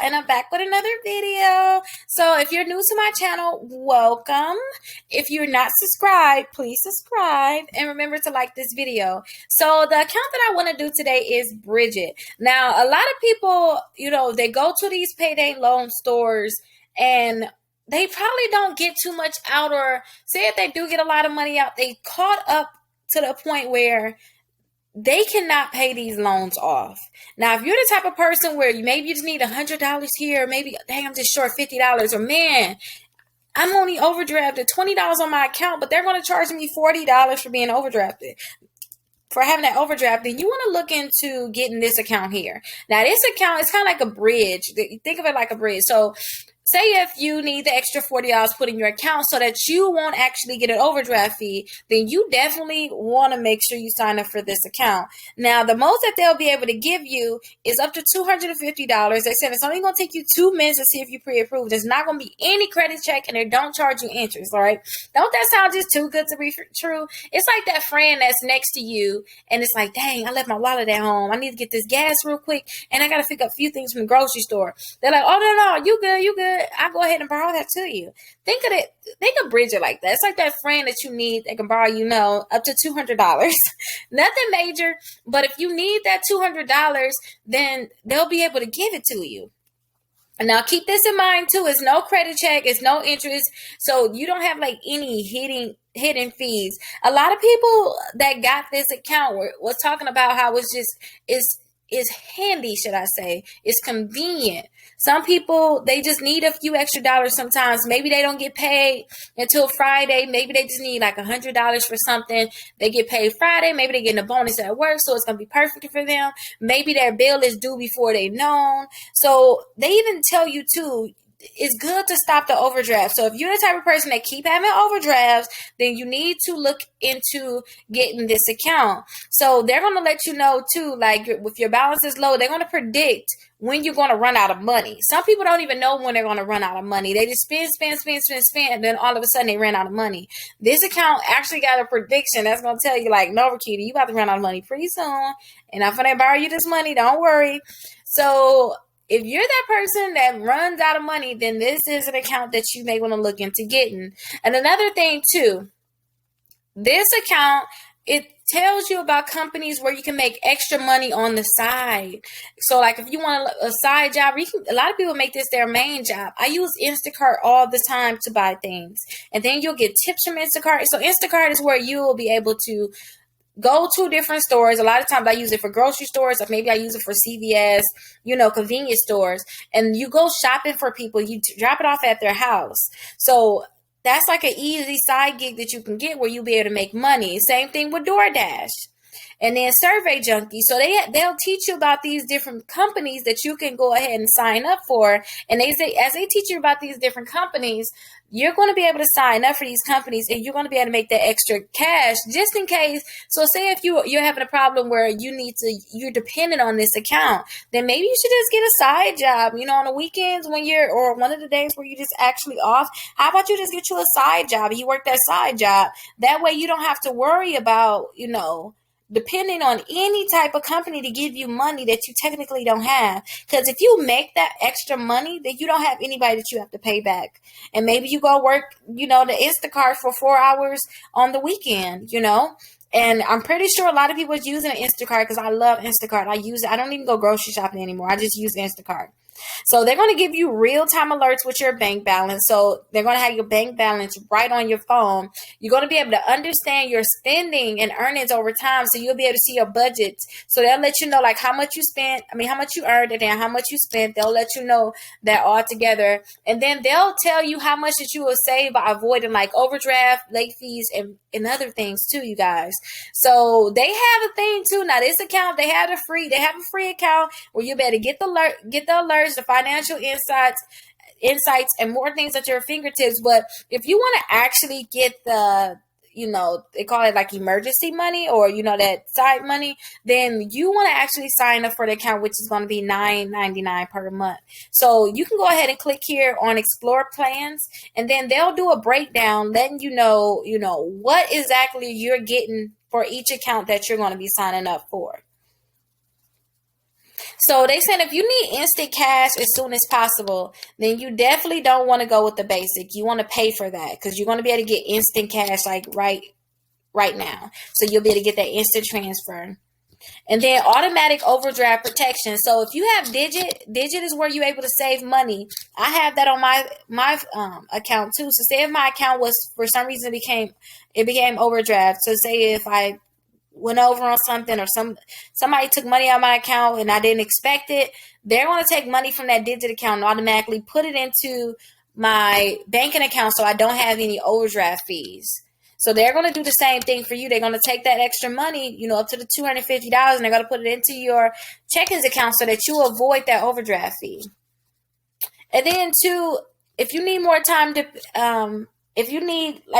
and I'm back with another video. So if you're new to my channel, welcome. If you're not subscribed, please subscribe and remember to like this video. So the account that I want to do today is Brigit. Now, a lot of people, they go to these payday loan stores and they probably don't get too much out, or say if they do get a lot of money out, they caught up to the point where they cannot pay these loans off. Now, if you're the type of person where maybe you just need $100 here, maybe, dang, I'm just short $50, or man, I'm only overdrafted $20 on my account, but they're going to charge me $40 for being overdrafted, for having that overdraft, then you want to look into getting this account here. Now, this account is kind of like a bridge. Think of it like a bridge. So say if you need the extra $40 put in your account so that you won't actually get an overdraft fee, then you definitely want to make sure you sign up for this account. Now, the most that they'll be able to give you is up to $250. They said it's only going to take you 2 minutes to see if you pre-approved. There's not going to be any credit check, and they don't charge you interest, all right? Don't that sound just too good to be true? It's like that friend that's next to you, and it's like, dang, I left my wallet at home. I need to get this gas real quick, and I got to pick up a few things from the grocery store. They're like, oh, no, you good. I'll go ahead and borrow that to you. Think of Bridget like that. It's like that friend that you need that can borrow, up to $200. Nothing major, but if you need that $200, then they'll be able to give it to you. Now, keep this in mind, too. It's no credit check. It's no interest. So you don't have like any hidden fees. A lot of people that got this account was talking about how it's handy, should I say. It's convenient. Some people, they just need a few extra dollars sometimes. Maybe they don't get paid until Friday. Maybe they just need like $100 for something. They get paid Friday. Maybe they're getting a bonus at work, so it's going to be perfect for them. Maybe their bill is due before they know. So they even tell you too, it's good to stop the overdraft. So if you're the type of person that keep having overdrafts, then you need to look into getting this account. So they're going to let you know too, like if your balance is low, they're going to predict when you're going to run out of money. Some people don't even know when they're going to run out of money. They just spend, and then all of a sudden they ran out of money. This account actually got a prediction that's going to tell you, like, no, Rickita, you about to run out of money pretty soon, and I'm going to borrow you this money. Don't worry. So if you're that person that runs out of money, then this is an account that you may want to look into getting. And another thing too, this account, it tells you about companies where you can make extra money on the side. So like if you want a side job, a lot of people make this their main job. I use Instacart all the time to buy things. And then you'll get tips from Instacart. So Instacart is where you will be able to go to different stores. A lot of times I use it for grocery stores, or maybe I use it for CVS, convenience stores. And you go shopping for people, you drop it off at their house. So that's like an easy side gig that you can get where you'll be able to make money. Same thing with DoorDash. And then Survey Junkie. So they'll teach you about these different companies that you can go ahead and sign up for. And they say, as they teach you about these different companies, you're going to be able to sign up for these companies, and you're going to be able to make that extra cash just in case. So say if you're having a problem where you're dependent on this account, then maybe you should just get a side job, on the weekends or one of the days where you just actually off. How about you just get you a side job and you work that side job? That way you don't have to worry about, depending on any type of company to give you money that you technically don't have. Because if you make that extra money, then you don't have anybody that you have to pay back. And maybe you go work, the Instacart for 4 hours on the weekend, And I'm pretty sure a lot of people are using Instacart because I love Instacart. I use it. I don't even go grocery shopping anymore. I just use Instacart. So they're going to give you real-time alerts with your bank balance. So they're going to have your bank balance right on your phone. You're going to be able to understand your spending and earnings over time. So you'll be able to see your budgets. So they'll let you know like how much you spent, how much you earned, and then how much you spent. They'll let you know that all together. And then they'll tell you how much that you will save by avoiding like overdraft, late fees, and other things too, you guys. So they have a thing too. Now this account, they have a free account where you better get the alerts, the financial insights, and more things at your fingertips. But if you want to actually get the, they call it like emergency money, or, that side money, then you want to actually sign up for the account, which is going to be $9.99 per month. So you can go ahead and click here on Explore Plans, and then they'll do a breakdown letting you know, what exactly you're getting for each account that you're going to be signing up for. So they said if you need instant cash as soon as possible, then you definitely don't want to go with the basic. You want to pay for that because you're going to be able to get instant cash like right now. So you'll be able to get that instant transfer. And then automatic overdraft protection. So if you have Digit is where you're able to save money. I have that on my account too. So say if my account was for some reason it became overdraft. So say if I went over on something or somebody took money out of my account and I didn't expect it, they're going to take money from that Digit account and automatically put it into my banking account so I don't have any overdraft fees. So they're going to do the same thing for you. They're going to take that extra money, up to the $250, and they're going to put it into your checkings account so that you avoid that overdraft fee. And then too, if you need more time to,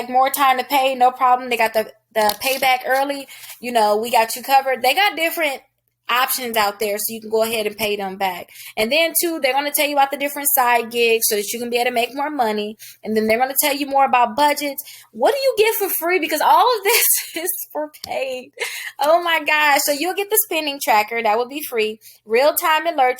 more time to pay, no problem. They got the payback early. We got you covered. They got different options out there so you can go ahead and pay them back. And then too, they're going to tell you about the different side gigs so that you can be able to make more money. And then they're going to tell you more about budgets. What do you get for free? Because all of this is for paid. Oh my gosh. So you'll get the spending tracker. That will be free. Real-time alerts.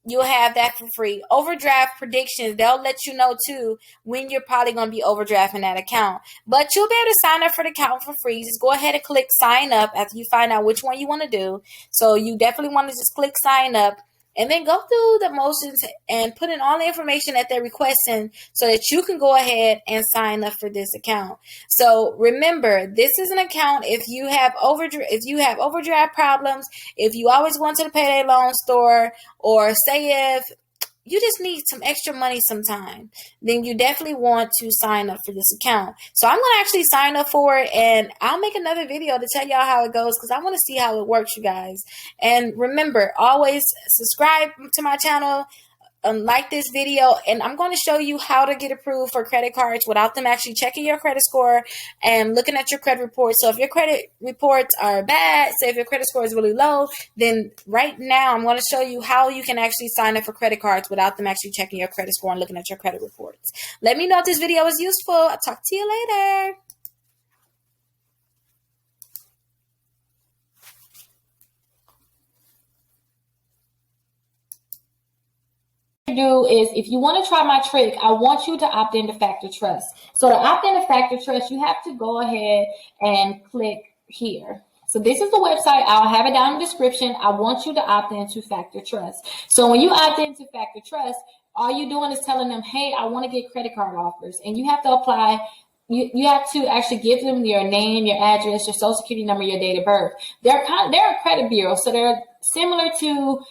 You'll have that for free. Overdraft predictions, they'll let you know too when you're probably going to be overdrafting that account. But you'll be able to sign up for the account for free. Just go ahead and click sign up after you find out which one you want to do. So you definitely want to just click sign up and then go through the motions and put in all the information that they're requesting so that you can go ahead and sign up for this account. So remember, this is an account if you have overdraft problems, if you always go to the payday loan store, or say if you just need some extra money sometime, then you definitely want to sign up for this account. So I'm going to actually sign up for it, and I'll make another video to tell y'all how it goes because I want to see how it works, you guys. And remember, always subscribe to my channel, like this video, and I'm going to show you how to get approved for credit cards without them actually checking your credit score and looking at your credit report. So if your credit reports are bad, say if your credit score is really low, then right now I'm going to show you how you can actually sign up for credit cards without them actually checking your credit score and looking at your credit reports. Let me know if this video was useful. I'll talk to you later. Do is if you want to try my trick, I want you to opt into Factor Trust. So to opt into Factor Trust, you have to go ahead and click here. So this is the website. I'll have it down in the description. I want you to opt into Factor Trust. So when you opt into Factor Trust, all you're doing is telling them, hey, I want to get credit card offers. And you have to apply. You have to actually give them your name, your address, your social security number, your date of birth. They're a credit bureau. So they're similar to,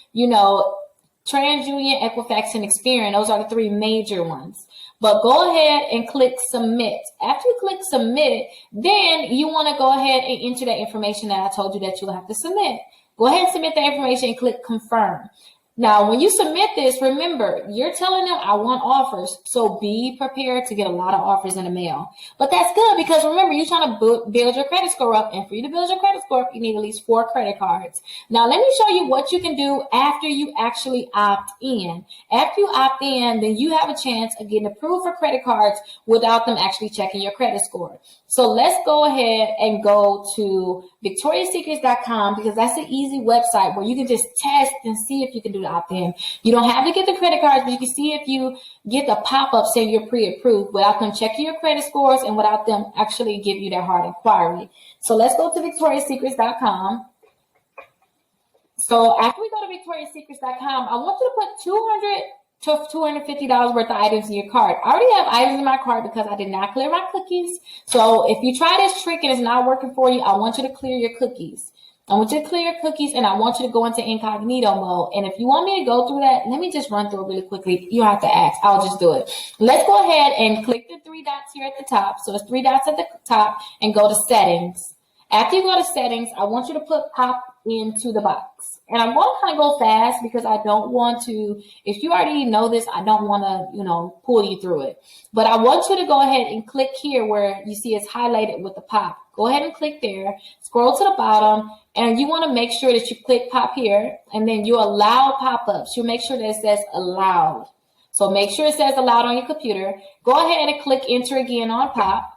TransUnion, Equifax, and Experian. Those are the three major ones. But go ahead and click submit. After you click submit, then you want to go ahead and enter that information that I told you that you'll have to submit. Go ahead and submit that information and click confirm. Now, when you submit this, remember, you're telling them I want offers. So be prepared to get a lot of offers in the mail. But that's good because remember, you're trying to build your credit score up. And for you to build your credit score up, you need at least 4 credit cards. Now, let me show you what you can do after you actually opt in. After you opt in, then you have a chance of getting approved for credit cards without them actually checking your credit score. So let's go ahead and go to victoriassecrets.com because that's an easy website where you can just test and see if you can do the opt-in. You don't have to get the credit cards, but you can see if you get the pop-up saying you're pre-approved without them checking your credit scores and without them actually give you their hard inquiry. So let's go to victoriassecrets.com. So after we go to victoriassecrets.com, I want you to put $250 worth of items in your cart. I already have items in my cart because I did not clear my cookies. So if you try this trick and it's not working for you, I want you to clear your cookies. I want you to clear your cookies and I want you to go into incognito mode. And if you want me to go through that, let me just run through it really quickly. You don't have to ask. I'll just do it. Let's go ahead and click the 3 dots here at the top. So there's 3 dots at the top and go to settings. After you go to settings, I want you to put pop into the box. And I'm going to kind of go fast because I don't want to, if you already know this, I don't want to, pull you through it. But I want you to go ahead and click here where you see it's highlighted with the pop. Go ahead and click there, scroll to the bottom, and you want to make sure that you click pop here, and then you allow pop-ups. You make sure that it says allowed. So make sure it says allowed on your computer. Go ahead and click enter again on pop.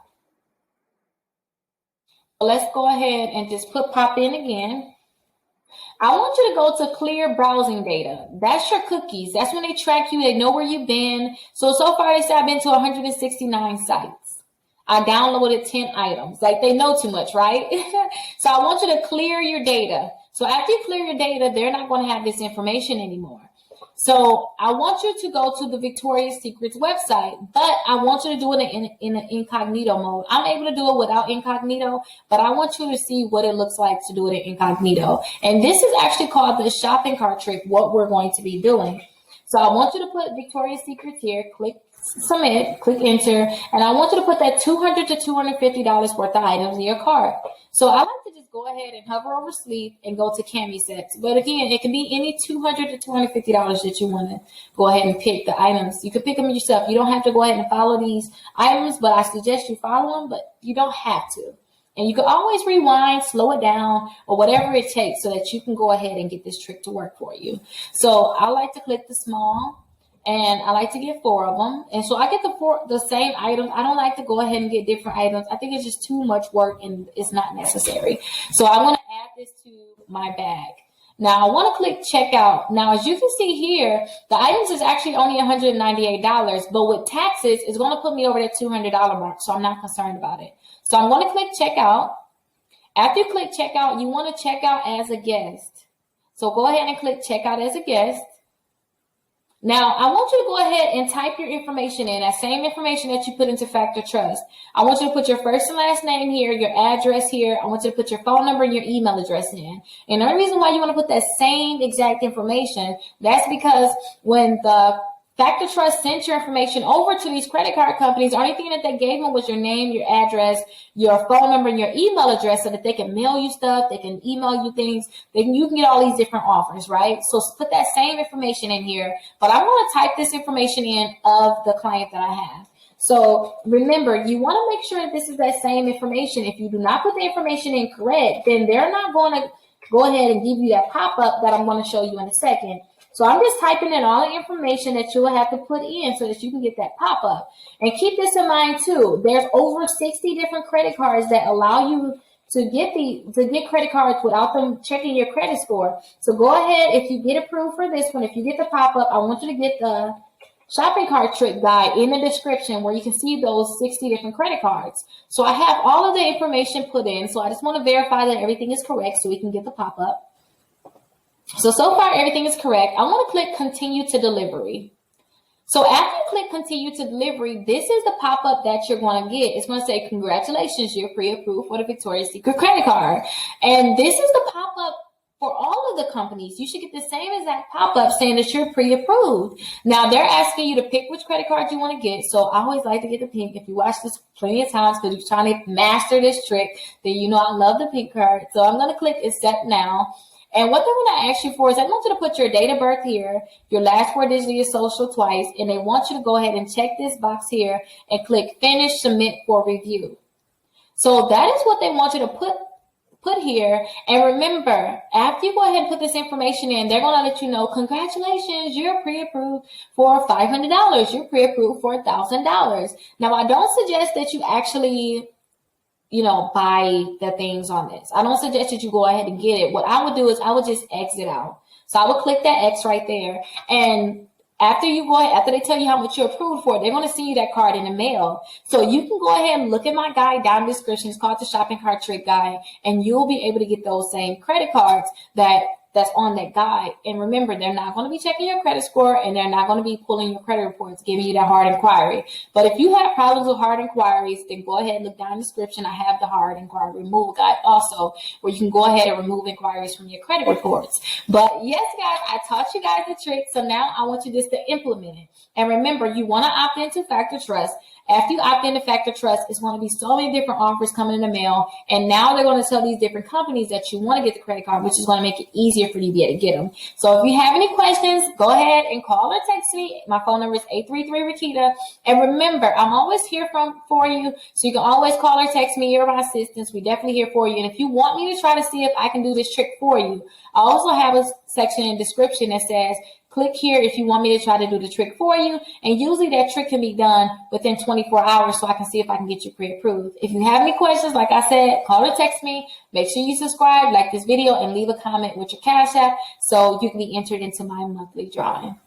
Let's go ahead and just put pop in again. I want you to go to clear browsing data. That's your cookies. That's when they track you. They know where you've been. So far they say I've been to 169 sites. I downloaded 10 items. Like, they know too much, right? So I want you to clear your data. So after you clear your data, they're not going to have this information anymore. So I want you to go to the Victoria's Secrets website, but I want you to do it in an incognito mode. I'm able to do it without incognito, but I want you to see what it looks like to do it in incognito. And this is actually called the shopping cart trick, what we're going to be doing. So I want you to put Victoria's Secrets here, click submit, click enter, and I want you to put that $200 to $250 worth of items in your cart. So I like to just go ahead and hover over sleep and go to Cami sets. But again, it can be any $200 to $250 that you want to go ahead and pick the items. You can pick them yourself. You don't have to go ahead and follow these items, but I suggest you follow them, but you don't have to. And you can always rewind, slow it down, or whatever it takes so that you can go ahead and get this trick to work for you. So I like to click the small, and I like to get 4 of them. And so I get the same items. I don't like to go ahead and get different items. I think it's just too much work and it's not necessary. So I want to add this to my bag. Now I want to click checkout. Now, as you can see here, the items is actually only $198, but with taxes, it's going to put me over that $200 mark. So I'm not concerned about it. So I'm going to click checkout. After you click checkout, you want to check out as a guest. So go ahead and click checkout as a guest. Now, I want you to go ahead and type your information in, that same information that you put into Factor Trust. I want you to put your first and last name here, your address here. I want you to put your phone number and your email address in. And the only reason why you want to put that same exact information, that's because when the Factor Trust sent your information over to these credit card companies, the only thing that they gave them was your name, your address, your phone number, and your email address so that they can mail you stuff, they can email you things, you can get all these different offers, right? So put that same information in here, but I want to type this information in of the client that I have. So remember, you want to make sure that this is that same information. If you do not put the information in correct, then they're not going to go ahead and give you that pop-up that I'm going to show you in a second. So I'm just typing in all the information that you will have to put in so that you can get that pop-up. And keep this in mind too. There's over 60 different credit cards that allow you to get credit cards without them checking your credit score. So go ahead, if you get approved for this one, if you get the pop-up, I want you to get the shopping cart trick guide in the description where you can see those 60 different credit cards. So I have all of the information put in. So I just want to verify that everything is correct so we can get the pop-up. So far, everything is correct. I want to click continue to delivery. So after you click continue to delivery, this is the pop-up that you're going to get. It's going to say, congratulations, you're pre-approved for the Victoria's Secret credit card. And this is the pop-up for all of the companies. You should get the same exact pop-up saying that you're pre-approved. Now, they're asking you to pick which credit card you want to get. So I always like to get the pink. If you watch this plenty of times because you're trying to master this trick, then you know I love the pink card. So I'm going to click accept now. And what they're going to ask you for is they want you to put your date of birth here, your last 4 digits of your social twice, and they want you to go ahead and check this box here and click finish, submit for review. So that is what they want you to put here. And remember, after you go ahead and put this information in, they're going to let you know, congratulations, you're pre-approved for $500. You're pre-approved for $1,000. Now, I don't suggest that you actually buy the things on this. I don't suggest that you go ahead and get it. What I would do is I would just exit out. So I would click that X right there. And after they tell you how much you're approved for, they're going to send you that card in the mail. So you can go ahead and look at my guide down in the description. It's called the Shopping Cart Trick Guide. And you'll be able to get those same credit cards that's on that guide. And remember, they're not going to be checking your credit score and they're not going to be pulling your credit reports, giving you that hard inquiry. But if you have problems with hard inquiries, then go ahead and look down in the description. I have the hard inquiry removal guide also, where you can go ahead and remove inquiries from your credit reports. But yes, guys, I taught you guys the trick. So now I want you just to implement it. And remember, you want to opt into Factor Trust. After you opt into Factor Trust, it's going to be so many different offers coming in the mail. And now they're going to tell these different companies that you want to get the credit card, which is going to make it easier for you to be able to get them. So if you have any questions, go ahead and call or text me. My phone number is 833-Rickita. And remember, I'm always here for you. So you can always call or text me. You're my assistants. We're definitely here for you. And if you want me to try to see if I can do this trick for you, I also have a section in the description that says, Click here if you want me to try to do the trick for you. And usually that trick can be done within 24 hours so I can see if I can get you pre-approved. If you have any questions, like I said, call or text me. Make sure you subscribe, like this video, and leave a comment with your Cash App so you can be entered into my monthly drawing.